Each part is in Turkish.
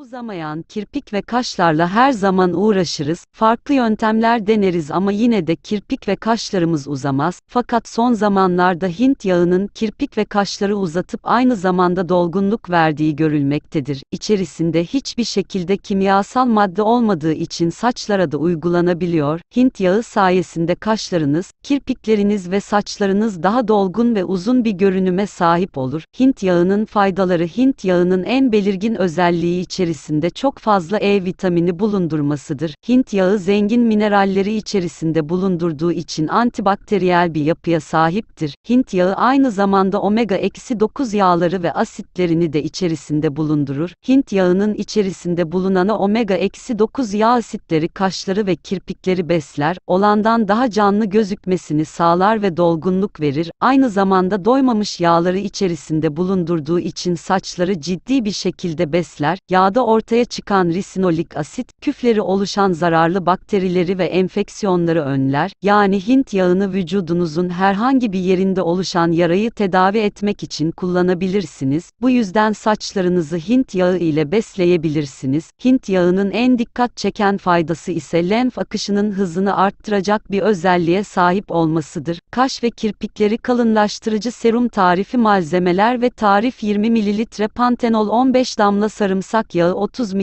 Uzamayan kirpik ve kaşlarla her zaman uğraşırız, farklı yöntemler deneriz ama yine de kirpik ve kaşlarımız uzamaz. Fakat son zamanlarda Hint yağının kirpik ve kaşları uzatıp aynı zamanda dolgunluk verdiği görülmektedir. İçerisinde hiçbir şekilde kimyasal madde olmadığı için saçlara da uygulanabiliyor. Hint yağı sayesinde kaşlarınız, kirpikleriniz ve saçlarınız daha dolgun ve uzun bir görünüme sahip olur. Hint yağının faydaları: Hint yağının en belirgin özelliği içerisinde çok fazla E vitamini bulundurmasıdır. Hint yağı zengin mineralleri içerisinde bulundurduğu için antibakteriyel bir yapıya sahiptir. Hint yağı aynı zamanda omega-9 yağları ve asitlerini de içerisinde bulundurur. Hint yağının içerisinde bulunan omega-9 yağ asitleri kaşları ve kirpikleri besler, olandan daha canlı gözükmesini sağlar ve dolgunluk verir. Aynı zamanda doymamış yağları içerisinde bulundurduğu için saçları ciddi bir şekilde besler. Yağda ortaya çıkan risinolik asit, küfleri oluşan zararlı bakterileri ve enfeksiyonları önler. Yani Hint yağını vücudunuzun herhangi bir yerinde oluşan yarayı tedavi etmek için kullanabilirsiniz. Bu yüzden saçlarınızı Hint yağı ile besleyebilirsiniz. Hint yağının en dikkat çeken faydası ise lenf akışının hızını arttıracak bir özelliğe sahip olmasıdır. Kaş ve kirpikleri kalınlaştırıcı serum tarifi malzemeler ve tarif: 20 ml pantenol, 15 damla sarımsak yağı, 30 ml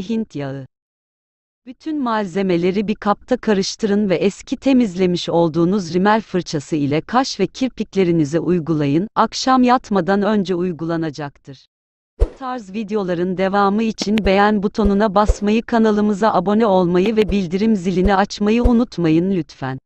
Hint yağı. Bütün malzemeleri bir kapta karıştırın ve eski temizlemiş olduğunuz rimel fırçası ile kaş ve kirpiklerinize uygulayın. Akşam yatmadan önce uygulanacaktır. Bu tarz videoların devamı için beğen butonuna basmayı, kanalımıza abone olmayı ve bildirim zilini açmayı unutmayın lütfen.